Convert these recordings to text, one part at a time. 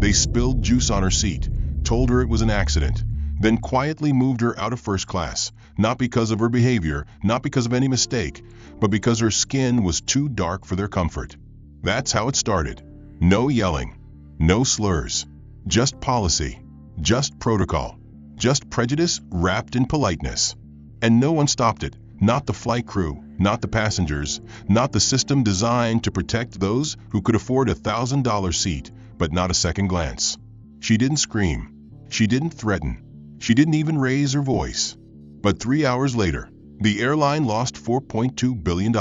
They spilled juice on her seat, told her it was an accident, then quietly moved her out of first class, not because of her behavior, not because of any mistake, but because her skin was too dark for their comfort. That's how it started. No yelling, no slurs, just policy, just protocol, just prejudice wrapped in politeness. And no one stopped it, not the flight crew, not the passengers, not the system designed to protect those who could afford a $1,000 seat, but not a second glance. She didn't scream. She didn't threaten. She didn't even raise her voice. But 3 hours later, the airline lost $4.2 billion.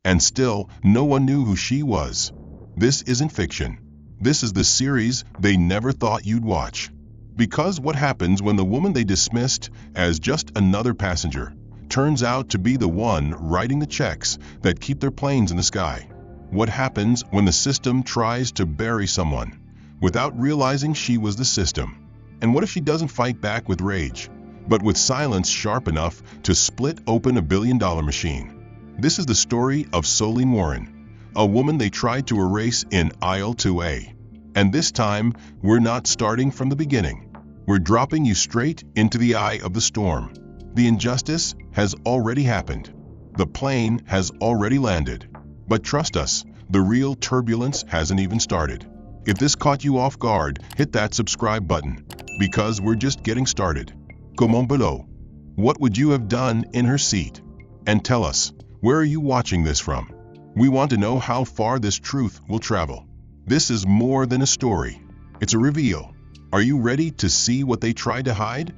And still, no one knew who she was. This isn't fiction. This is the series they never thought you'd watch. Because what happens when the woman they dismissed as just another passenger turns out to be the one writing the checks that keep their planes in the sky? What happens when the system tries to bury someone without realizing she was the system? And what if she doesn't fight back with rage, but with silence sharp enough to split open $1 billion machine? This is the story of Solene Warren, a woman they tried to erase in aisle 2A. And this time, we're not starting from the beginning. We're dropping you straight into the eye of the storm. The injustice has already happened. The plane has already landed. But trust us, the real turbulence hasn't even started. If this caught you off guard, hit that subscribe button, because we're just getting started. Comment below. What would you have done in her seat? And tell us, where are you watching this from? We want to know how far this truth will travel. This is more than a story. It's a reveal. Are you ready to see what they tried to hide?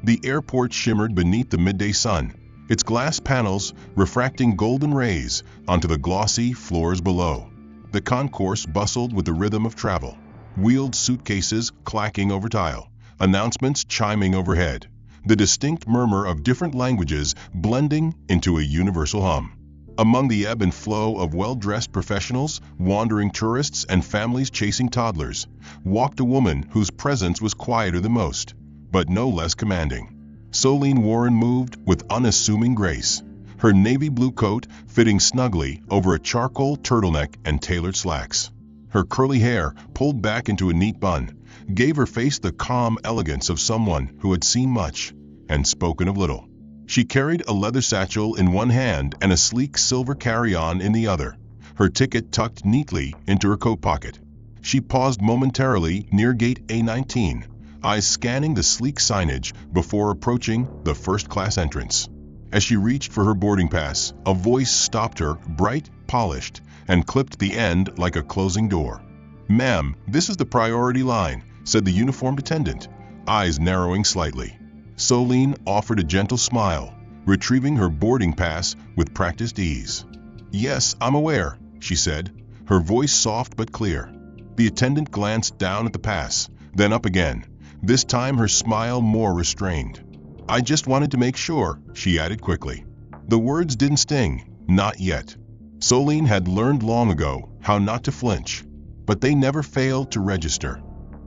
The airport shimmered beneath the midday sun, its glass panels refracting golden rays onto the glossy floors below. The concourse bustled with the rhythm of travel, wheeled suitcases clacking over tile, announcements chiming overhead, the distinct murmur of different languages blending into a universal hum. Among the ebb and flow of well-dressed professionals, wandering tourists, and families chasing toddlers, walked a woman whose presence was quieter than most, but no less commanding. Solene Warren moved with unassuming grace, her navy blue coat fitting snugly over a charcoal turtleneck and tailored slacks. Her curly hair, pulled back into a neat bun, gave her face the calm elegance of someone who had seen much and spoken of little. She carried a leather satchel in one hand and a sleek silver carry-on in the other, her ticket tucked neatly into her coat pocket. She paused momentarily near gate A19, eyes scanning the sleek signage before approaching the first-class entrance. As she reached for her boarding pass, a voice stopped her, bright, polished, and clipped the end like a closing door. "Ma'am, this is the priority line," said the uniformed attendant, eyes narrowing slightly. Solene offered a gentle smile, retrieving her boarding pass with practiced ease. "Yes, I'm aware," she said, her voice soft but clear. The attendant glanced down at the pass, then up again, this time her smile more restrained. "I just wanted to make sure," she added quickly. The words didn't sting, not yet. Solene had learned long ago how not to flinch, but they never failed to register.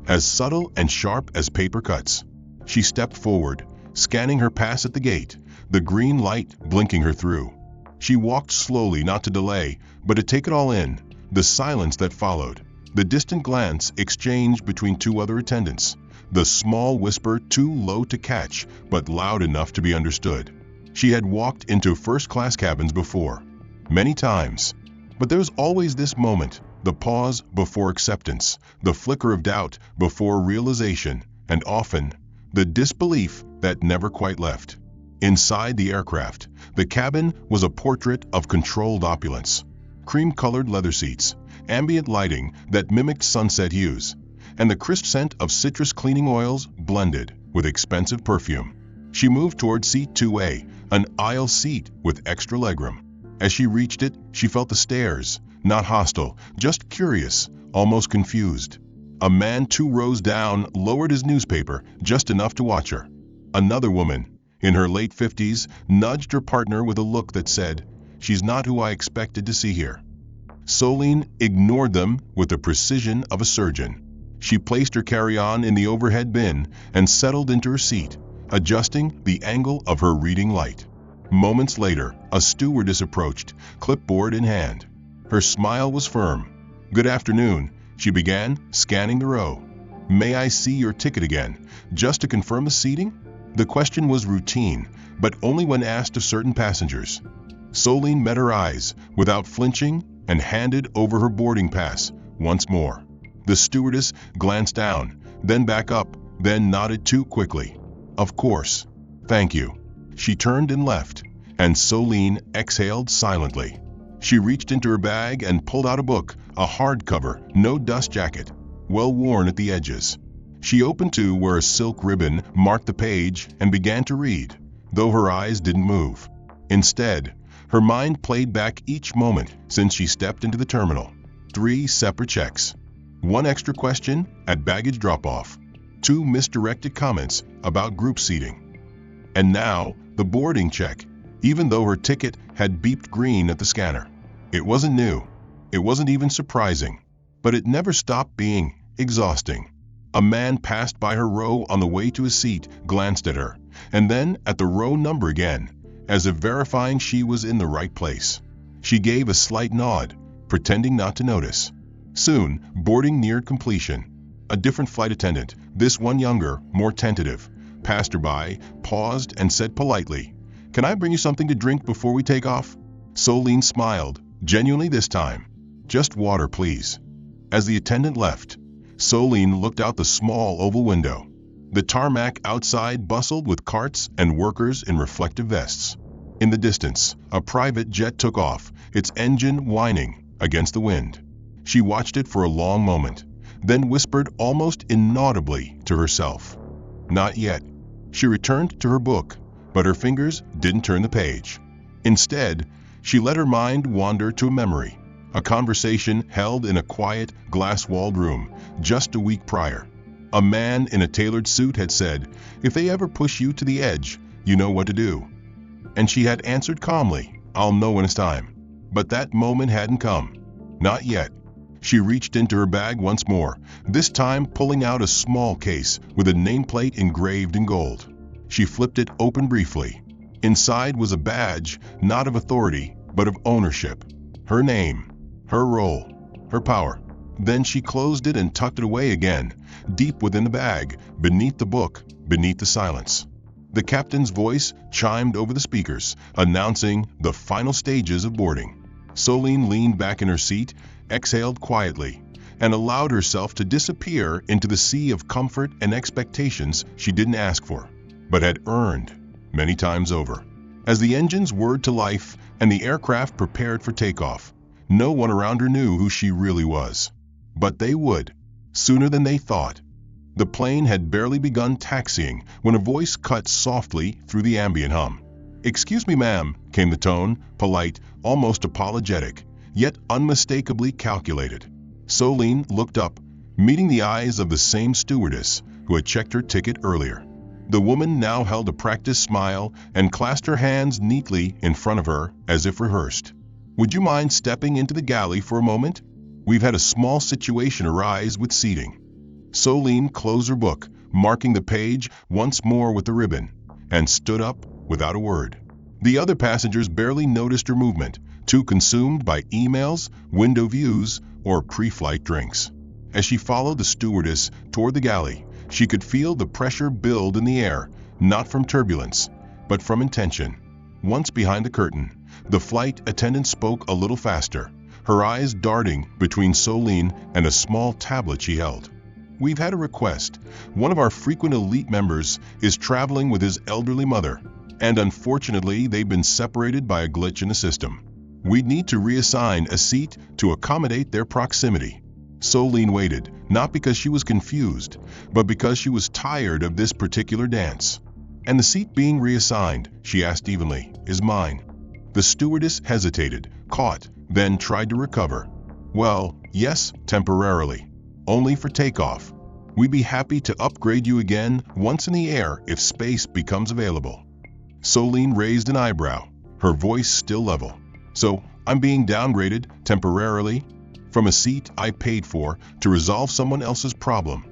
As subtle and sharp as paper cuts. She stepped forward, scanning her pass at the gate, the green light blinking her through. She walked slowly, not to delay, but to take it all in, the silence that followed, the distant glance exchanged between two other attendants, the small whisper too low to catch, but loud enough to be understood. She had walked into first-class cabins before, many times, but there was always this moment, the pause before acceptance, the flicker of doubt before realization, and often, the disbelief that never quite left. Inside the aircraft, the cabin was a portrait of controlled opulence. Cream-colored leather seats, ambient lighting that mimicked sunset hues, and the crisp scent of citrus cleaning oils blended with expensive perfume. She moved toward seat 2A, an aisle seat with extra legroom. As she reached it, she felt the stares, not hostile, just curious, almost confused. A man 2 rows down lowered his newspaper just enough to watch her. Another woman, in her late 50s, nudged her partner with a look that said, "She's not who I expected to see here." Solene ignored them with the precision of a surgeon. She placed her carry-on in the overhead bin and settled into her seat, adjusting the angle of her reading light. Moments later, a stewardess approached, clipboard in hand. Her smile was firm. "Good afternoon. She began scanning the row. "May I see your ticket again, just to confirm the seating?" The question was routine, but only when asked of certain passengers. Solene met her eyes, without flinching, and handed over her boarding pass once more. The stewardess glanced down, then back up, then nodded too quickly. "Of course. Thank you." She turned and left, and Solene exhaled silently. She reached into her bag and pulled out a book, a hardcover, no dust jacket, well worn at the edges. She opened to where a silk ribbon marked the page and began to read, though her eyes didn't move. Instead, her mind played back each moment since she stepped into the terminal. 3 separate checks. 1 extra question at baggage drop-off. 2 misdirected comments about group seating. And now, the boarding check, even though her ticket had beeped green at the scanner. It wasn't new. It wasn't even surprising. But it never stopped being exhausting. A man passed by her row on the way to his seat, glanced at her, and then at the row number again, as if verifying she was in the right place. She gave a slight nod, pretending not to notice. Soon, boarding neared completion. A different flight attendant, this one younger, more tentative, passed her by, paused, and said politely, "Can I bring you something to drink before we take off?" Solene smiled, genuinely this time. "Just water, please." As the attendant left, Solene looked out the small oval window. The tarmac outside bustled with carts and workers in reflective vests. In the distance, a private jet took off, its engine whining against the wind. She watched it for a long moment, then whispered almost inaudibly to herself, "Not yet." She returned to her book, but her fingers didn't turn the page. Instead, she let her mind wander to a memory, a conversation held in a quiet, glass-walled room just a week prior. A man in a tailored suit had said, "If they ever push you to the edge, you know what to do." And she had answered calmly, "I'll know when it's time." But that moment hadn't come. Not yet. She reached into her bag once more, this time pulling out a small case with a nameplate engraved in gold. She flipped it open briefly. Inside was a badge, not of authority, but of ownership. Her name, her role, her power. Then she closed it and tucked it away again, deep within the bag, beneath the book, beneath the silence. The captain's voice chimed over the speakers, announcing the final stages of boarding. Solene leaned back in her seat, exhaled quietly, and allowed herself to disappear into the sea of comfort and expectations she didn't ask for, but had earned many times over. As the engines whirred to life and the aircraft prepared for takeoff, no one around her knew who she really was. But they would, sooner than they thought. The plane had barely begun taxiing when a voice cut softly through the ambient hum. "Excuse me, ma'am," came the tone, polite, almost apologetic, yet unmistakably calculated. Solene looked up, meeting the eyes of the same stewardess who had checked her ticket earlier. The woman now held a practiced smile and clasped her hands neatly in front of her as if rehearsed. "Would you mind stepping into the galley for a moment? We've had a small situation arise with seating." Solene closed her book, marking the page once more with the ribbon, and stood up without a word. The other passengers barely noticed her movement, too consumed by emails, window views, or pre-flight drinks. As she followed the stewardess toward the galley, she could feel the pressure build in the air, not from turbulence, but from intention. Once behind the curtain, the flight attendant spoke a little faster, her eyes darting between Solene and a small tablet she held. "We've had a request. One of our frequent elite members is traveling with his elderly mother, and unfortunately they've been separated by a glitch in the system. We'd need to reassign a seat to accommodate their proximity." Solene waited, not because she was confused, but because she was tired of this particular dance. "And the seat being reassigned," she asked evenly, "is mine." The stewardess hesitated, caught, then tried to recover. "Well, yes, temporarily. Only for takeoff. We'd be happy to upgrade you again once in the air if space becomes available." Solene raised an eyebrow, her voice still level. "So, I'm being downgraded, temporarily, from a seat I paid for to resolve someone else's problem."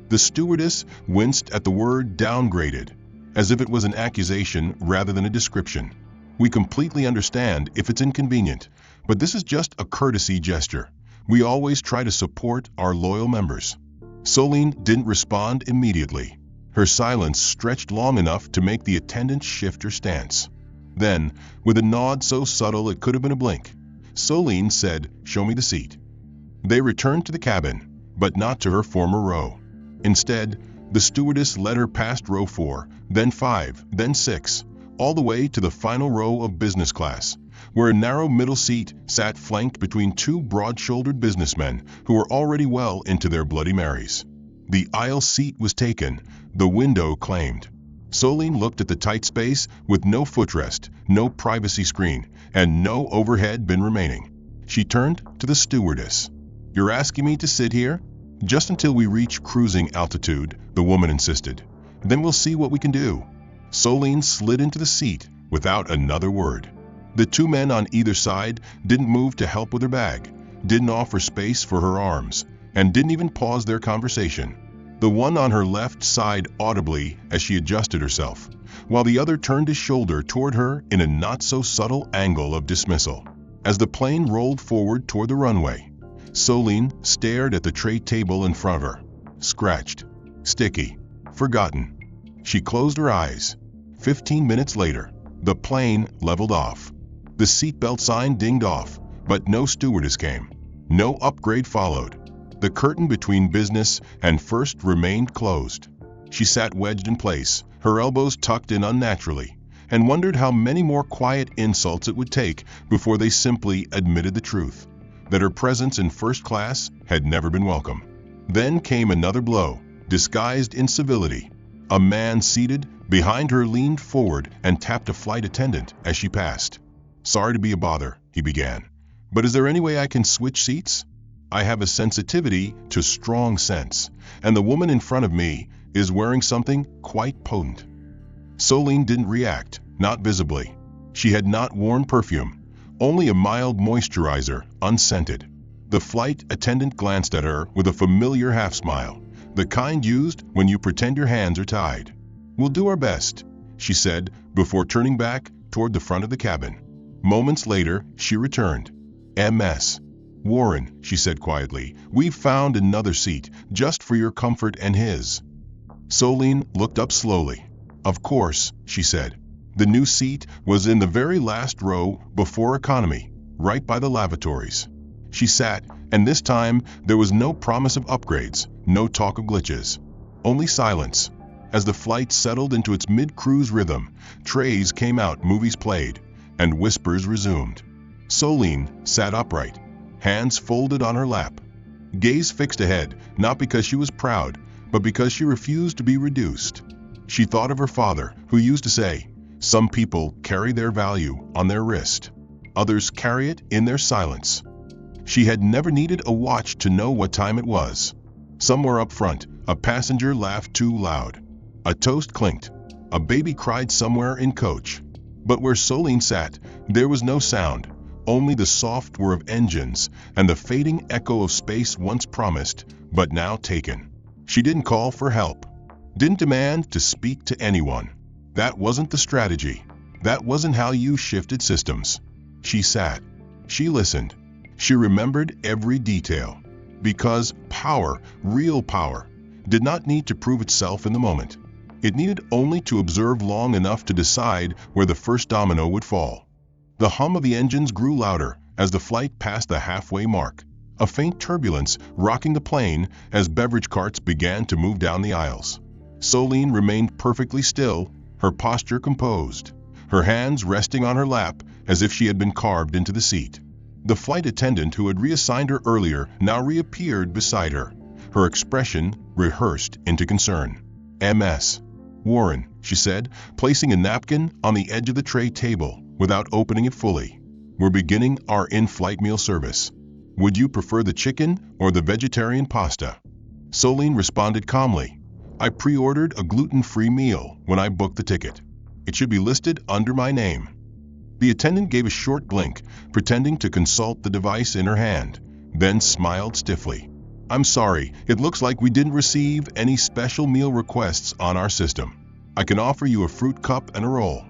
The stewardess winced at the word downgraded, as if it was an accusation rather than a description. "We completely understand if it's inconvenient, but this is just a courtesy gesture. We always try to support our loyal members." Soline didn't respond immediately. Her silence stretched long enough to make the attendant shift her stance. Then, with a nod so subtle it could have been a blink, Soline said, "Show me the seat." They returned to the cabin, but not to her former row. Instead, the stewardess led her past row 4, then 5, then 6, all the way to the final row of business class, where a narrow middle seat sat flanked between two broad-shouldered businessmen who were already well into their Bloody Marys. The aisle seat was taken, the window claimed. Soline looked at the tight space with no footrest, no privacy screen, and no overhead bin remaining. She turned to the stewardess. "You're asking me to sit here?" "Just until we reach cruising altitude," the woman insisted. "Then we'll see what we can do." Soline slid into the seat without another word. The two men on either side didn't move to help with her bag, didn't offer space for her arms, and didn't even pause their conversation. The one on her left sighed audibly as she adjusted herself, while the other turned his shoulder toward her in a not-so-subtle angle of dismissal. As the plane rolled forward toward the runway, Soline stared at the tray table in front of her. Scratched, sticky, forgotten. She closed her eyes. 15 minutes later, the plane leveled off. The seatbelt sign dinged off, but no stewardess came. No upgrade followed. The curtain between business and first remained closed. She sat wedged in place, her elbows tucked in unnaturally, and wondered how many more quiet insults it would take before they simply admitted the truth, that her presence in first class had never been welcome. Then came another blow, disguised in civility. A man seated behind her leaned forward and tapped a flight attendant as she passed. "Sorry to be a bother," he began, "but is there any way I can switch seats? I have a sensitivity to strong scents, and the woman in front of me is wearing something quite potent." Soline didn't react, not visibly. She had not worn perfume, only a mild moisturizer, unscented. The flight attendant glanced at her with a familiar half-smile, the kind used when you pretend your hands are tied. "We'll do our best," she said before turning back toward the front of the cabin. Moments later, she returned. "Ms. Warren," she said quietly, "we've found another seat, just for your comfort and his." Soline looked up slowly. "Of course," she said. The new seat was in the very last row before economy, right by the lavatories. She sat, and this time there was no promise of upgrades, no talk of glitches. Only silence. As the flight settled into its mid-cruise rhythm, trays came out, movies played, and whispers resumed. Soline sat upright, hands folded on her lap, gaze fixed ahead, not because she was proud, but because she refused to be reduced. She thought of her father, who used to say, "Some people carry their value on their wrist. Others carry it in their silence." She had never needed a watch to know what time it was. Somewhere up front, a passenger laughed too loud. A toast clinked. A baby cried somewhere in coach. But where Soline sat, there was no sound, only the soft whir of engines and the fading echo of space once promised, but now taken. She didn't call for help, didn't demand to speak to anyone. That wasn't the strategy. That wasn't how you shifted systems. She sat. She listened. She remembered every detail. Because power, real power, did not need to prove itself in the moment. It needed only to observe long enough to decide where the first domino would fall. The hum of the engines grew louder as the flight passed the halfway mark, a faint turbulence rocking the plane as beverage carts began to move down the aisles. Soline remained perfectly still, her posture composed, her hands resting on her lap as if she had been carved into the seat. The flight attendant who had reassigned her earlier now reappeared beside her, her expression rehearsed into concern. "Ms. Warren," she said, placing a napkin on the edge of the tray table without opening it fully. "We're beginning our in-flight meal service. Would you prefer the chicken or the vegetarian pasta?" Soline responded calmly. "I pre-ordered a gluten-free meal when I booked the ticket. It should be listed under my name." The attendant gave a short blink, pretending to consult the device in her hand, then smiled stiffly. "I'm sorry, it looks like we didn't receive any special meal requests on our system. I can offer you a fruit cup and a roll."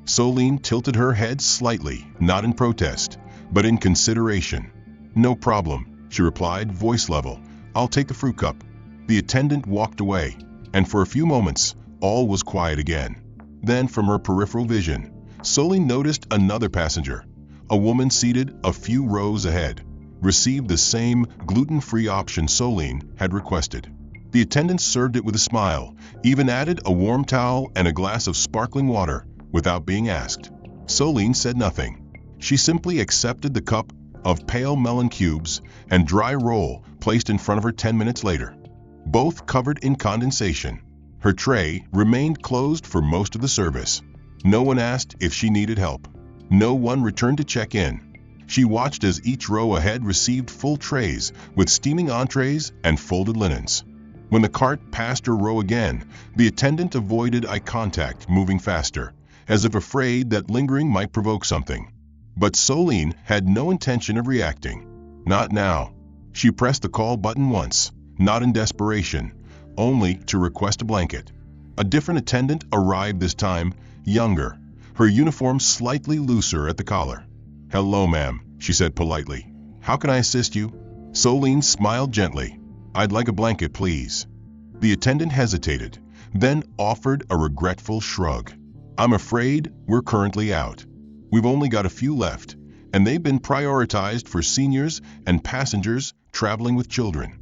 Soline tilted her head slightly, not in protest, but in consideration. "No problem," she replied, voice level. "I'll take the fruit cup." The attendant walked away, and for a few moments, all was quiet again. Then, from her peripheral vision, Solene noticed another passenger, a woman seated a few rows ahead, received the same gluten-free option Solene had requested. The attendant served it with a smile, even added a warm towel and a glass of sparkling water without being asked. Solene said nothing. She simply accepted the cup of pale melon cubes and dry roll placed in front of her 10 minutes later, both covered in condensation. Her tray remained closed for most of the service. No one asked if she needed help. No one returned to check in. She watched as each row ahead received full trays with steaming entrees and folded linens. When the cart passed her row again, the attendant avoided eye contact, moving faster, as if afraid that lingering might provoke something. But Solene had no intention of reacting. Not now. She pressed the call button once, not in desperation, only to request a blanket. A different attendant arrived this time, younger, her uniform slightly looser at the collar. "Hello, ma'am," she said politely. "How can I assist you?" Solene smiled gently. "I'd like a blanket, please." The attendant hesitated, then offered a regretful shrug. "I'm afraid we're currently out. We've only got a few left, and they've been prioritized for seniors and passengers traveling with children."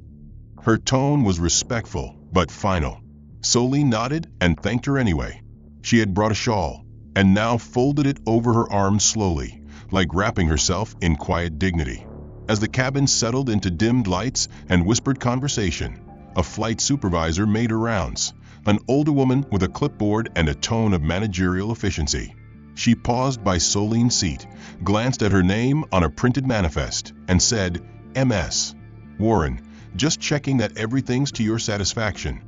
Her tone was respectful, but final. Solene nodded and thanked her anyway. She had brought a shawl, and now folded it over her arms slowly, like wrapping herself in quiet dignity. As the cabin settled into dimmed lights and whispered conversation, a flight supervisor made her rounds, an older woman with a clipboard and a tone of managerial efficiency. She paused by Solene's seat, glanced at her name on a printed manifest, and said, "MS. Warren, just checking that everything's to your satisfaction."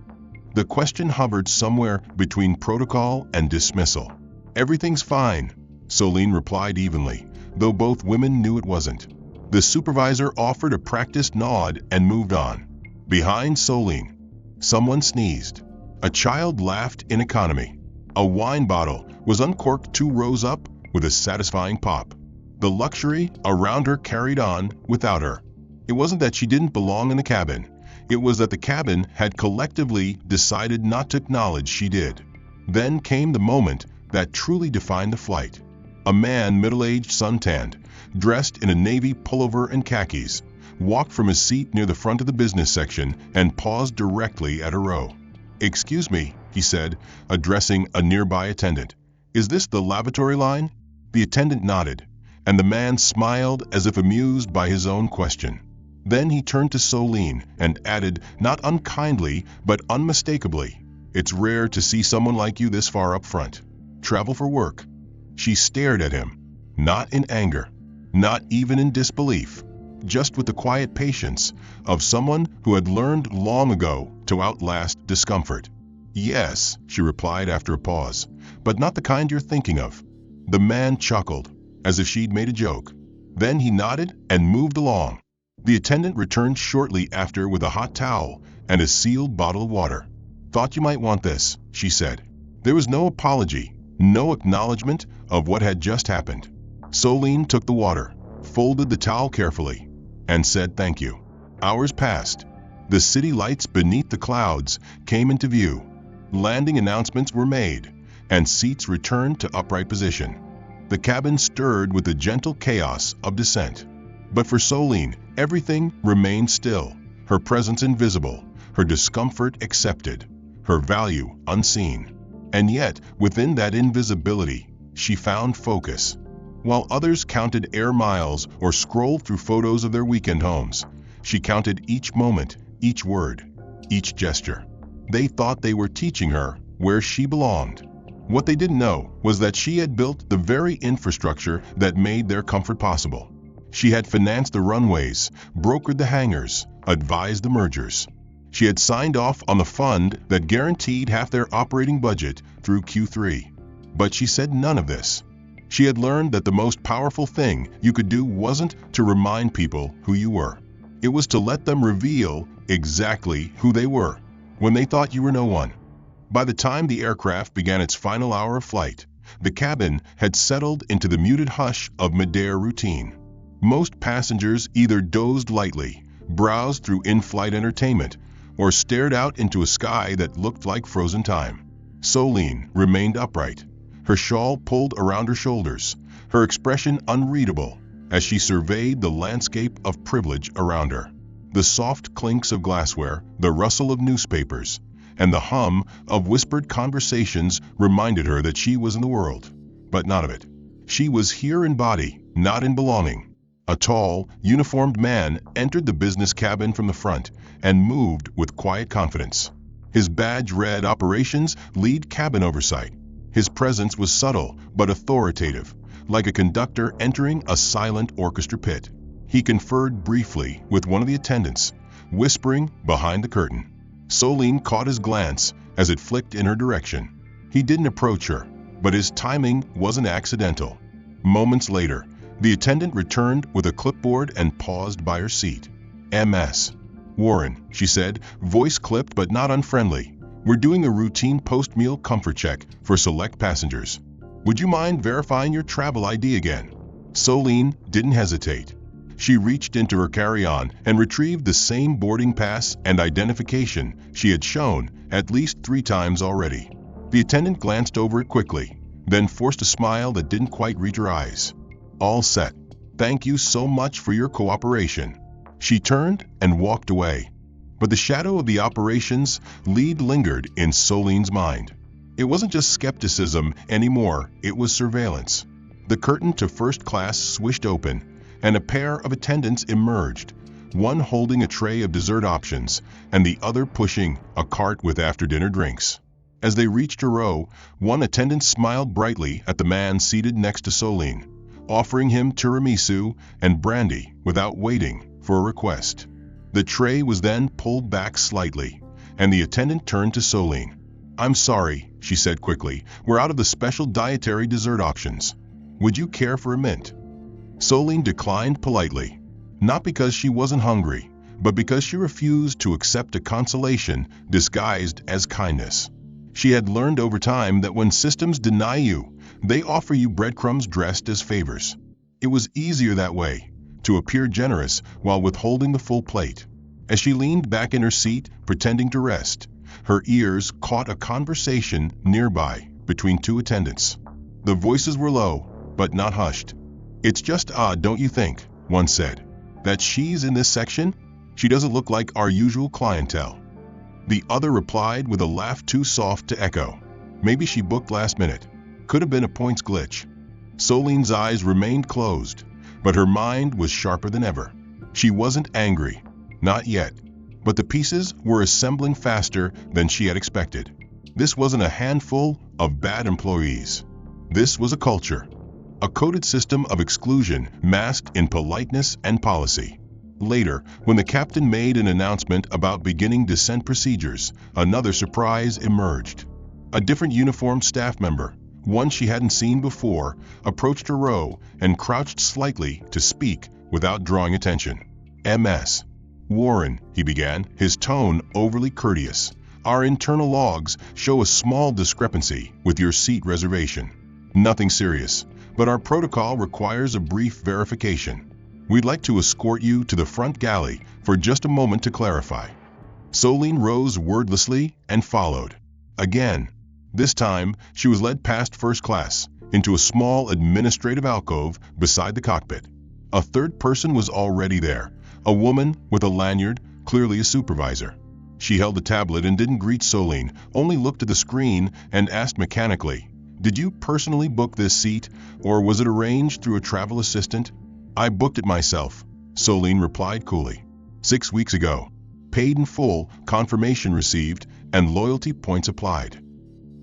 The question hovered somewhere between protocol and dismissal. "Everything's fine," Solene replied evenly, though both women knew it wasn't. The supervisor offered a practiced nod and moved on. Behind Solene, someone sneezed. A child laughed in economy. A wine bottle was uncorked 2 rows up with a satisfying pop. The luxury around her carried on without her. It wasn't that she didn't belong in the cabin. It was that the cabin had collectively decided not to acknowledge she did. Then came the moment that truly defined the flight. A man, middle-aged, suntanned, dressed in a navy pullover and khakis, walked from his seat near the front of the business section and paused directly at a row. "Excuse me," he said, addressing a nearby attendant. "Is this the lavatory line?" The attendant nodded, and the man smiled as if amused by his own question. Then he turned to Solene and added, not unkindly but unmistakably, "It's rare to see someone like you this far up front. Travel for work?" She stared at him, not in anger, not even in disbelief, just with the quiet patience of someone who had learned long ago to outlast discomfort. "Yes," she replied after a pause, "but not the kind you're thinking of." The man chuckled, as if she'd made a joke. Then he nodded and moved along. The attendant returned shortly after with a hot towel and a sealed bottle of water. "Thought you might want this," she said. There was no apology, no acknowledgement of what had just happened. Solene took the water, folded the towel carefully, and said thank you. Hours passed. The city lights beneath the clouds came into view. Landing announcements were made, and seats returned to upright position. The cabin stirred with the gentle chaos of descent. But for Solene, everything remained still, her presence invisible, her discomfort accepted, her value unseen. And yet, within that invisibility, she found focus. While others counted air miles or scrolled through photos of their weekend homes, she counted each moment, each word, each gesture. They thought they were teaching her where she belonged. What they didn't know was that she had built the very infrastructure that made their comfort possible. She had financed the runways, brokered the hangars, advised the mergers. She had signed off on the fund that guaranteed half their operating budget through Q3. But she said none of this. She had learned that the most powerful thing you could do wasn't to remind people who you were. It was to let them reveal exactly who they were when they thought you were no one. By the time the aircraft began its final hour of flight, the cabin had settled into the muted hush of mid-air routine. Most passengers either dozed lightly, browsed through in-flight entertainment, or stared out into a sky that looked like frozen time. Solene remained upright, her shawl pulled around her shoulders, her expression unreadable as she surveyed the landscape of privilege around her. The soft clinks of glassware, the rustle of newspapers, and the hum of whispered conversations reminded her that she was in the world, but not of it. She was here in body, not in belonging. A tall, uniformed man entered the business cabin from the front and moved with quiet confidence. His badge read Operations Lead Cabin Oversight. His presence was subtle but authoritative, like a conductor entering a silent orchestra pit. He conferred briefly with one of the attendants, whispering behind the curtain. Solene caught his glance as it flicked in her direction. He didn't approach her, but his timing wasn't accidental. Moments later, the attendant returned with a clipboard and paused by her seat. "Ms. Warren," she said, voice clipped but not unfriendly. "We're doing a routine post-meal comfort check for select passengers. Would you mind verifying your travel ID again?" Solene didn't hesitate. She reached into her carry-on and retrieved the same boarding pass and identification she had shown at least 3 times already. The attendant glanced over it quickly, then forced a smile that didn't quite reach her eyes. "All set. Thank you so much for your cooperation." She turned and walked away, but the shadow of the operations lead lingered in Solene's mind. It wasn't just skepticism anymore, it was surveillance. The curtain to first class swished open, and a pair of attendants emerged, one holding a tray of dessert options and the other pushing a cart with after-dinner drinks. As they reached a row, one attendant smiled brightly at the man seated next to Solene, offering him tiramisu and brandy without waiting for a request. The tray was then pulled back slightly, and the attendant turned to Solene. "I'm sorry," she said quickly, "we're out of the special dietary dessert options. Would you care for a mint?" Solene declined politely, not because she wasn't hungry, but because she refused to accept a consolation disguised as kindness. She had learned over time that when systems deny you, they offer you breadcrumbs dressed as favors. It was easier that way, to appear generous while withholding the full plate. As she leaned back in her seat, pretending to rest, her ears caught a conversation nearby between 2 attendants. The voices were low, but not hushed. "It's just odd, don't you think," one said, "that she's in this section? She doesn't look like our usual clientele." The other replied with a laugh too soft to echo. "Maybe she booked last minute. Could have been a points glitch." Solene's eyes remained closed, but her mind was sharper than ever. She wasn't angry, not yet, but the pieces were assembling faster than she had expected. This wasn't a handful of bad employees. This was a culture. A coded system of exclusion masked in politeness and policy. Later, when the captain made an announcement about beginning descent procedures, another surprise emerged. A different uniformed staff member, one she hadn't seen before, approached her row and crouched slightly to speak without drawing attention. "Ms. Warren," he began, his tone overly courteous, "our internal logs show a small discrepancy with your seat reservation. Nothing serious, but our protocol requires a brief verification. We'd like to escort you to the front galley for just a moment to clarify." Solene rose wordlessly and followed. Again, this time she was led past first class, into a small administrative alcove beside the cockpit. A third person was already there, a woman with a lanyard, clearly a supervisor. She held a tablet and didn't greet Solene, only looked at the screen and asked mechanically, "Did you personally book this seat, or was it arranged through a travel assistant?" "I booked it myself," Solene replied coolly. 6 weeks ago. Paid in full, confirmation received, and loyalty points applied."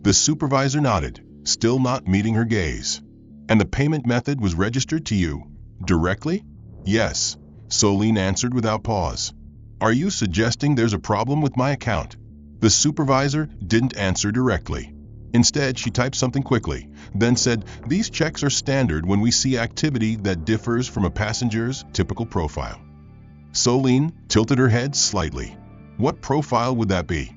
The supervisor nodded, still not meeting her gaze. "And the payment method was registered to you directly?" "Yes," Solene answered without pause. "Are you suggesting there's a problem with my account?" The supervisor didn't answer directly. Instead, she typed something quickly, then said, "These checks are standard when we see activity that differs from a passenger's typical profile." Solene tilted her head slightly. "What profile would that be?"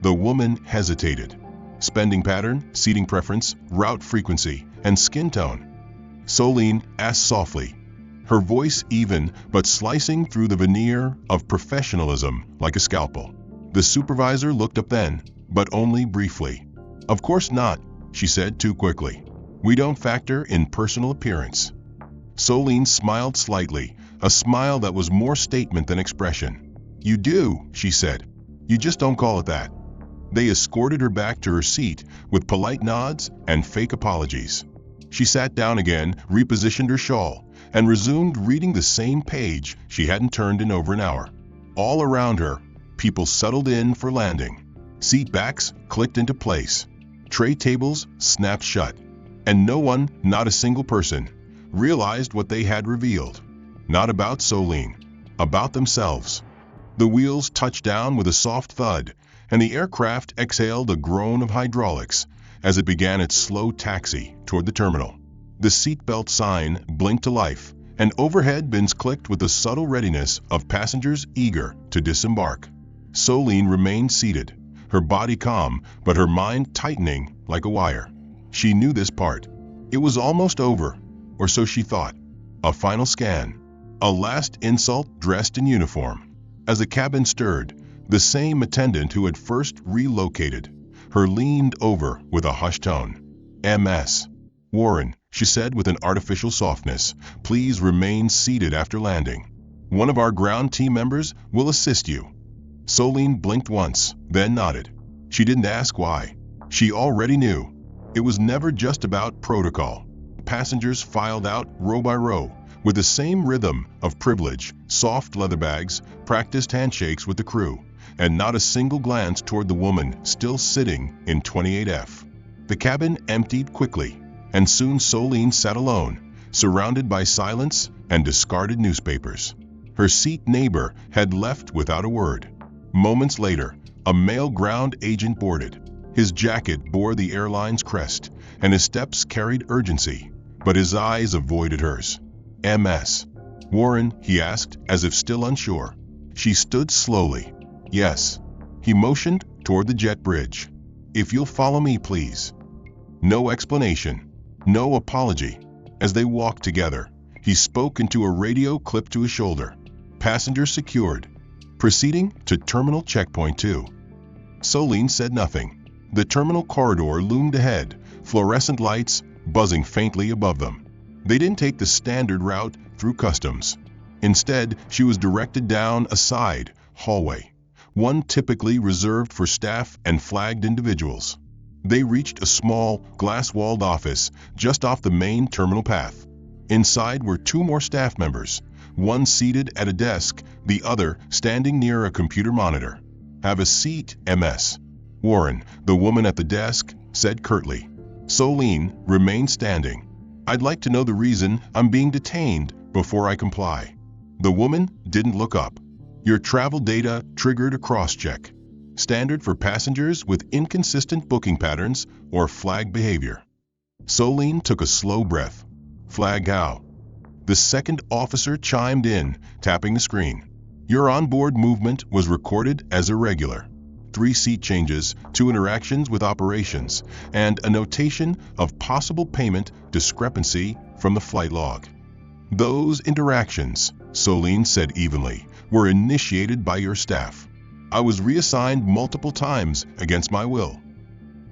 The woman hesitated. "Spending pattern, seating preference, route frequency, and skin tone." Solene asked softly, her voice even but slicing through the veneer of professionalism like a scalpel. The supervisor looked up then, but only briefly. "Of course not," she said too quickly. "We don't factor in personal appearance." Solene smiled slightly, a smile that was more statement than expression. "You do," she said. "You just don't call it that." They escorted her back to her seat with polite nods and fake apologies. She sat down again, repositioned her shawl, and resumed reading the same page she hadn't turned in over an hour. All around her, people settled in for landing. Seat backs clicked into place. Tray tables snapped shut. And no one, not a single person, realized what they had revealed. Not about Solene, about themselves. The wheels touched down with a soft thud, and the aircraft exhaled a groan of hydraulics as it began its slow taxi toward the terminal. The seatbelt sign blinked to life, and overhead bins clicked with the subtle readiness of passengers eager to disembark. Solene remained seated, her body calm, but her mind tightening like a wire. She knew this part. It was almost over, or so she thought. A final scan. A last insult dressed in uniform. As the cabin stirred, the same attendant who had first relocated her leaned over with a hushed tone. "MS. Warren," she said with an artificial softness, "please remain seated after landing. One of our ground team members will assist you." Solene blinked once, then nodded. She didn't ask why. She already knew. It was never just about protocol. Passengers filed out row by row, with the same rhythm of privilege, soft leather bags, practiced handshakes with the crew, and not a single glance toward the woman still sitting in 28F. The cabin emptied quickly, and soon Solene sat alone, surrounded by silence and discarded newspapers. Her seat neighbor had left without a word. Moments later, a male ground agent boarded. His jacket bore the airline's crest, and his steps carried urgency, but his eyes avoided hers. "MS. Warren?" he asked, as if still unsure. She stood slowly. "Yes." He motioned toward the jet bridge. "If you'll follow me, please." No explanation, no apology. As they walked together, he spoke into a radio clipped to his shoulder. "Passengers secured. Proceeding to Terminal Checkpoint 2. Solene said nothing. The terminal corridor loomed ahead, fluorescent lights buzzing faintly above them. They didn't take the standard route through customs. Instead, she was directed down a side hallway, one typically reserved for staff and flagged individuals. They reached a small, glass-walled office just off the main terminal path. Inside were two more staff members, one seated at a desk, the other standing near a computer monitor. "Have a seat, MS. Warren," the woman at the desk said curtly. Solene remained standing. "I'd like to know the reason I'm being detained before I comply." The woman didn't look up. "Your travel data triggered a cross-check. Standard for passengers with inconsistent booking patterns or flag behavior." Solene took a slow breath. "Flag how?" The second officer chimed in, tapping the screen. "Your onboard movement was recorded as irregular. 3 seat changes, 2 interactions with operations, and a notation of possible payment discrepancy from the flight log." "Those interactions," Solene said evenly, "were initiated by your staff. I was reassigned multiple times against my will."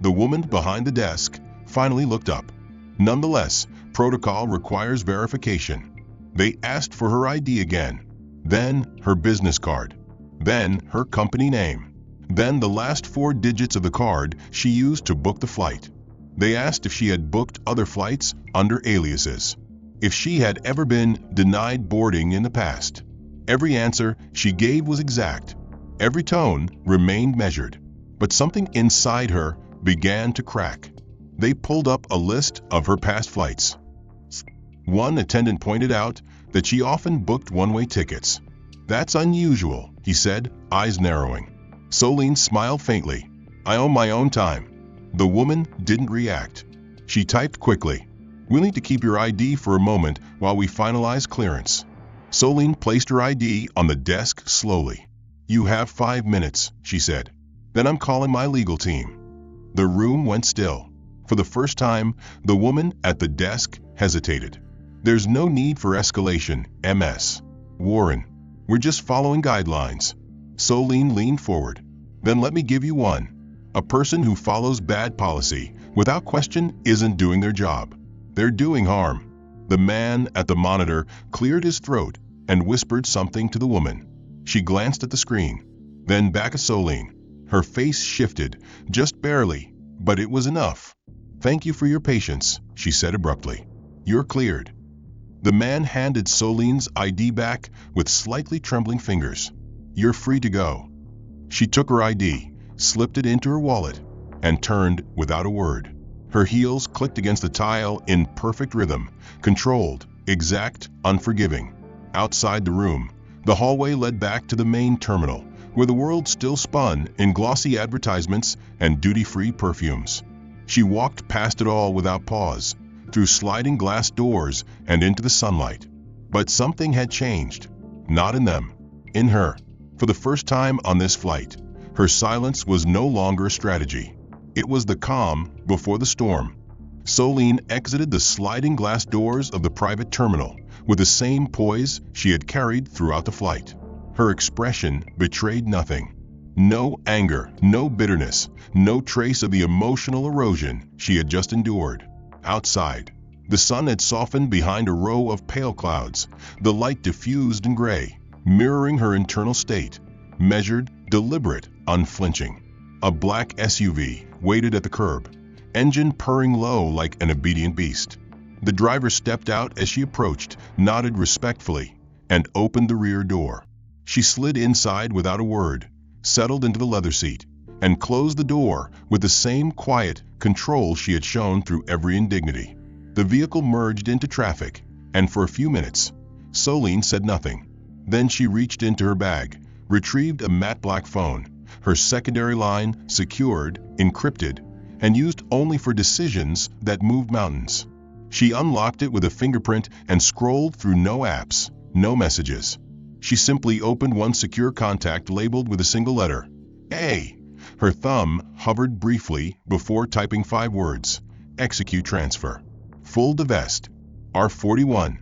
The woman behind the desk finally looked up. "Nonetheless, protocol requires verification." They asked for her ID again, then her business card, then her company name, then the last 4 digits of the card she used to book the flight. They asked if she had booked other flights under aliases, if she had ever been denied boarding in the past. Every answer she gave was exact. Every tone remained measured, but something inside her began to crack. They pulled up a list of her past flights. One attendant pointed out that she often booked one-way tickets. "That's unusual," he said, eyes narrowing. Solene smiled faintly. "I own my own time." The woman didn't react. She typed quickly. "We'll need to keep your ID for a moment while we finalize clearance." Solene placed her ID on the desk slowly. "You have 5 minutes," she said. "Then I'm calling my legal team." The room went still. For the first time, the woman at the desk hesitated. There's no need for escalation, MS. Warren, we're just following guidelines. Solene leaned forward. Then let me give you one. A person who follows bad policy, without question, isn't doing their job. They're doing harm. The man at the monitor cleared his throat and whispered something to the woman. She glanced at the screen, then back at Solene. Her face shifted, just barely, but it was enough. Thank you for your patience, she said abruptly. You're cleared. The man handed Solene's ID back with slightly trembling fingers. You're free to go. She took her ID, slipped it into her wallet, and turned without a word. Her heels clicked against the tile in perfect rhythm, controlled, exact, unforgiving. Outside the room, the hallway led back to the main terminal, where the world still spun in glossy advertisements and duty-free perfumes. She walked past it all without pause, through sliding glass doors and into the sunlight. But something had changed. Not in them, in her. For the first time on this flight, her silence was no longer a strategy. It was the calm before the storm. Solene exited the sliding glass doors of the private terminal with the same poise she had carried throughout the flight. Her expression betrayed nothing. No anger, no bitterness, no trace of the emotional erosion she had just endured. Outside, the sun had softened behind a row of pale clouds, the light diffused in gray, mirroring her internal state, measured, deliberate, unflinching. A black SUV waited at the curb, engine purring low like an obedient beast. The driver stepped out as she approached, nodded respectfully, and opened the rear door. She slid inside without a word, settled into the leather seat, and closed the door with the same quiet control she had shown through every indignity. The vehicle merged into traffic, and for a few minutes, Solene said nothing. Then she reached into her bag, retrieved a matte black phone, her secondary line secured, encrypted, and used only for decisions that moved mountains. She unlocked it with a fingerprint and scrolled through no apps, no messages. She simply opened one secure contact labeled with a single letter, A. Her thumb hovered briefly before typing 5 words, execute transfer. Full divest. R41.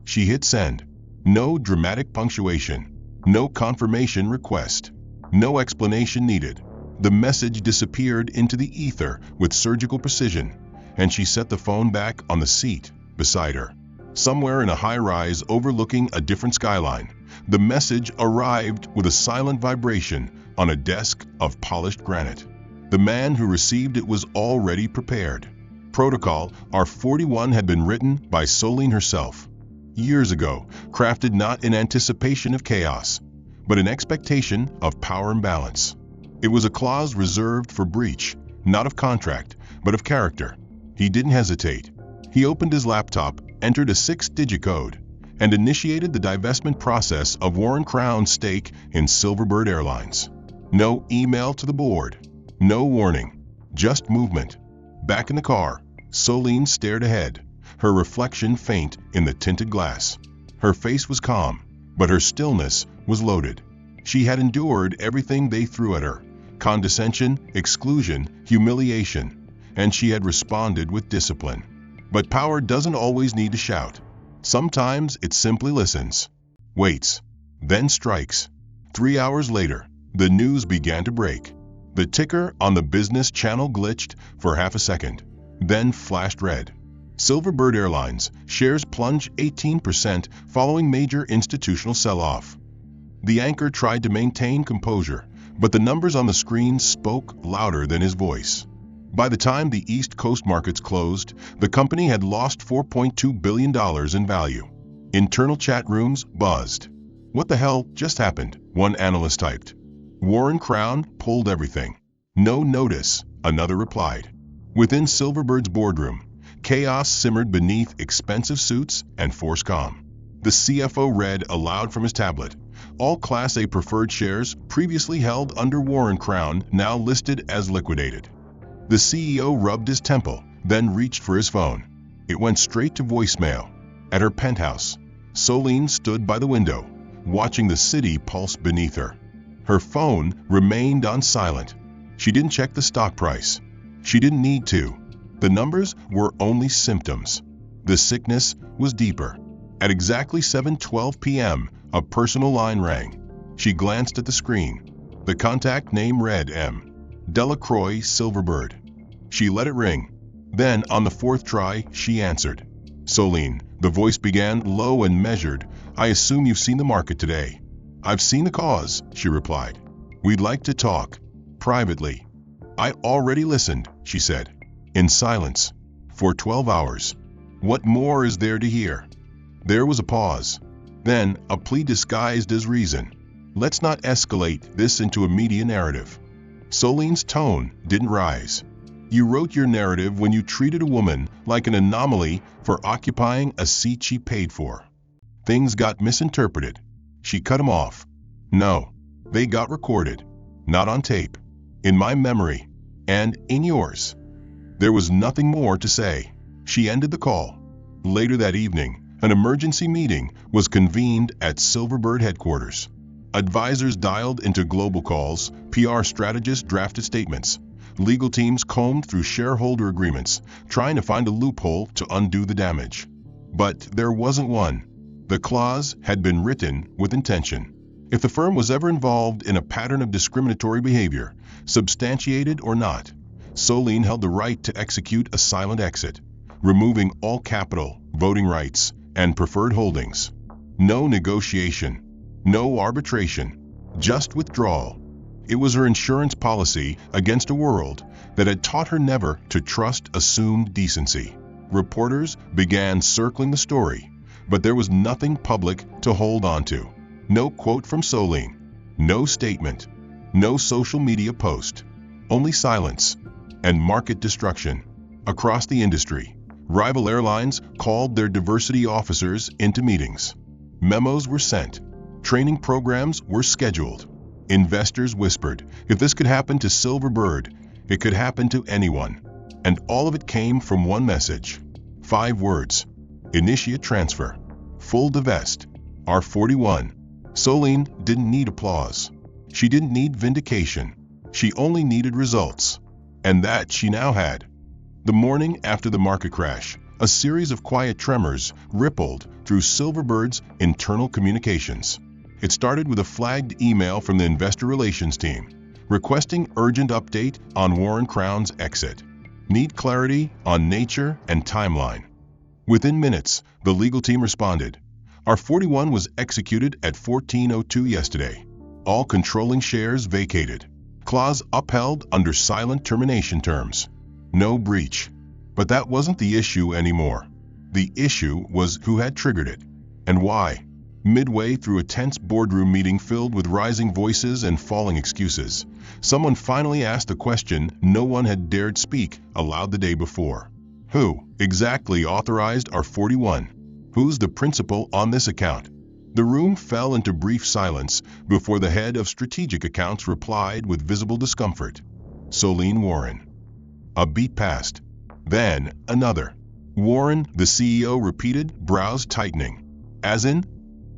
She hit send. No dramatic punctuation. No confirmation request. No explanation needed. The message disappeared into the ether with surgical precision, and she set the phone back on the seat beside her. Somewhere in a high-rise overlooking a different skyline, the message arrived with a silent vibration on a desk of polished granite. The man who received it was already prepared. Protocol R41 had been written by Solene herself, years ago, crafted not in anticipation of chaos, but in expectation of power imbalance. It was a clause reserved for breach, not of contract, but of character. He didn't hesitate. He opened his laptop, entered a 6-digit code, and initiated the divestment process of Warren Crown's stake in Silverbird Airlines. No email to the board, no warning, just movement. Back in the car, Solene stared ahead, her reflection faint in the tinted glass. Her face was calm, but her stillness was loaded. She had endured everything they threw at her, condescension, exclusion, humiliation, and she had responded with discipline. But power doesn't always need to shout. Sometimes it simply listens, waits, then strikes. 3 hours later, the news began to break. The ticker on the business channel glitched for half a second, then flashed red. Silverbird Airlines shares plunged 18% following major institutional sell-off. The anchor tried to maintain composure, but the numbers on the screen spoke louder than his voice. By the time the East Coast markets closed, the company had lost $4.2 billion in value. Internal chat rooms buzzed. What the hell just happened? One analyst typed. Warren Crown pulled everything. No notice, another replied. Within Silverbird's boardroom, chaos simmered beneath expensive suits and forced calm. The CFO read aloud from his tablet. All Class A preferred shares previously held under Warren Crown now listed as liquidated. The CEO rubbed his temple, then reached for his phone. It went straight to voicemail. At her penthouse, Solene stood by the window, watching the city pulse beneath her. Her phone remained on silent. She didn't check the stock price. She didn't need to. The numbers were only symptoms. The sickness was deeper. At exactly 7:12 p.m., a personal line rang. She glanced at the screen. The contact name read M. Delacroix Silverbird. She let it ring. Then, on the fourth try, she answered. "Soline," the voice began, low and measured, "I assume you've seen the market today." "I've seen the cause," she replied. "We'd like to talk. Privately." "I already listened," she said. In silence. For 12 hours. "What more is there to hear?" There was a pause. Then, a plea disguised as reason. "Let's not escalate this into a media narrative." Soline's tone didn't rise. "You wrote your narrative when you treated a woman like an anomaly for occupying a seat she paid for. Things got misinterpreted." She cut him off. "No, they got recorded. Not on tape. In my memory. And in yours." There was nothing more to say. She ended the call. Later that evening, an emergency meeting was convened at Silverbird headquarters. Advisors dialed into global calls, PR strategists drafted statements. Legal teams combed through shareholder agreements, trying to find a loophole to undo the damage. But there wasn't one. The clause had been written with intention. If the firm was ever involved in a pattern of discriminatory behavior, substantiated or not, Soline held the right to execute a silent exit, removing all capital, voting rights, and preferred holdings. No negotiation, no arbitration, just withdrawal. It was her insurance policy against a world that had taught her never to trust assumed decency. Reporters began circling the story, but there was nothing public to hold on to. No quote from Soline, no statement, no social media post, only silence and market destruction. Across the industry, rival airlines called their diversity officers into meetings. Memos were sent. Training programs were scheduled. Investors whispered, if this could happen to Silverbird, it could happen to anyone. And all of it came from one message. 5 words. Initiate transfer. Full divest. R41. Soline didn't need applause. She didn't need vindication. She only needed results. And that she now had. The morning after the market crash, a series of quiet tremors rippled through Silverbird's internal communications. It started with a flagged email from the investor relations team, requesting urgent update on Warren Crown's exit. Need clarity on nature and timeline. Within minutes, the legal team responded. R41 was executed at 14:02 yesterday. All controlling shares vacated. Clause upheld under silent termination terms. No breach. But that wasn't the issue anymore. The issue was who had triggered it, and why. Midway through a tense boardroom meeting filled with rising voices and falling excuses, someone finally asked a question no one had dared speak aloud the day before. Who exactly authorized R41? Who's the principal on this account? The room fell into brief silence before the head of strategic accounts replied with visible discomfort. Soline Warren. A beat passed. Then another. Warren, the CEO repeated, brows tightening. As in?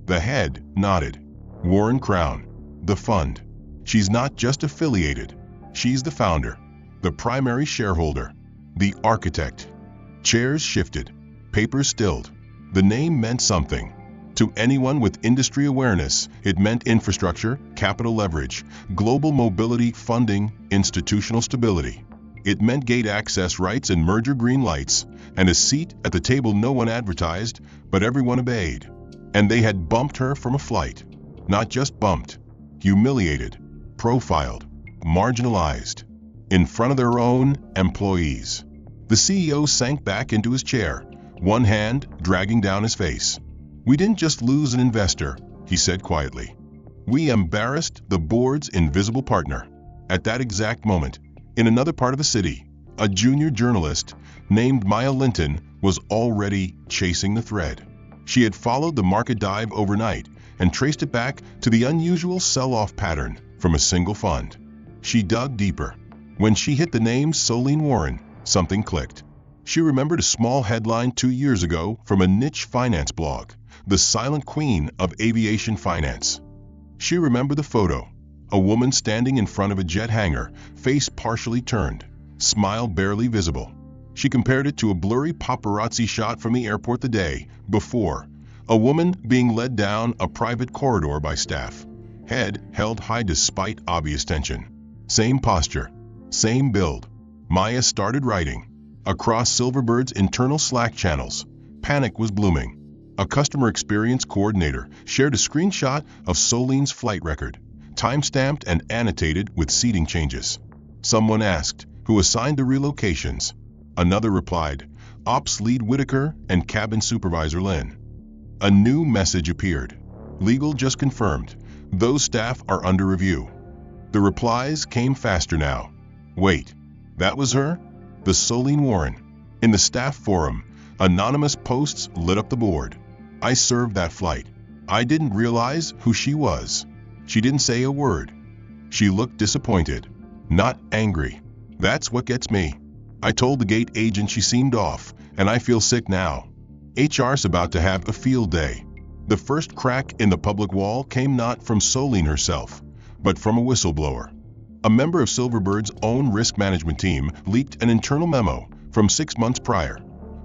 The head nodded. Warren Crown. The fund. She's not just affiliated. She's the founder. The primary shareholder. The architect. Chairs shifted. Papers stilled. The name meant something. To anyone with industry awareness, it meant infrastructure, capital leverage, global mobility funding, institutional stability. It meant gate access rights and merger green lights, and a seat at the table no one advertised, but everyone obeyed. And they had bumped her from a flight. Not just bumped. Humiliated. Profiled. Marginalized. In front of their own employees. The CEO sank back into his chair, one hand dragging down his face. We didn't just lose an investor, he said quietly. We embarrassed the board's invisible partner. At that exact moment, in another part of the city, a junior journalist named Maya Linton was already chasing the thread. She had followed the market dive overnight and traced it back to the unusual sell-off pattern from a single fund. She dug deeper. When she hit the name Soline Warren, something clicked. She remembered a small headline 2 years ago from a niche finance blog, the silent queen of aviation finance. She remembered the photo, a woman standing in front of a jet hangar, face partially turned, smile barely visible. She compared it to a blurry paparazzi shot from the airport the day before. A woman being led down a private corridor by staff. Head held high despite obvious tension. Same posture. Same build. Maya started writing. Across Silverbird's internal Slack channels, panic was blooming. A customer experience coordinator shared a screenshot of Soline's flight record, time-stamped and annotated with seating changes. Someone asked, who assigned the relocations? Another replied, Ops Lead Whitaker and Cabin Supervisor Lynn. A new message appeared. Legal just confirmed. Those staff are under review. The replies came faster now. Wait, that was her? The Soline Warren. In the staff forum, anonymous posts lit up the board. I served that flight. I didn't realize who she was. She didn't say a word. She looked disappointed, not angry. That's what gets me. I told the gate agent she seemed off, and I feel sick now. HR's about to have a field day. The first crack in the public wall came not from Soline herself, but from a whistleblower. A member of Silverbird's own risk management team leaked an internal memo from 6 months prior.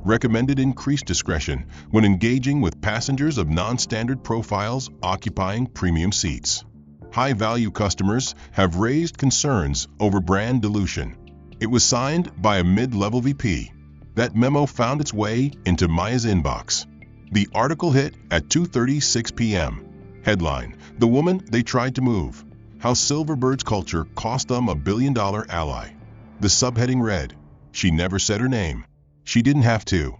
Recommended increased discretion when engaging with passengers of non-standard profiles occupying premium seats. High-value customers have raised concerns over brand dilution. It was signed by a mid-level VP. That memo found its way into Maya's inbox. The article hit at 2:36 p.m. Headline: The woman they tried to move. How Silverbird's culture cost them a billion-dollar ally. The subheading read, She never said her name. She didn't have to.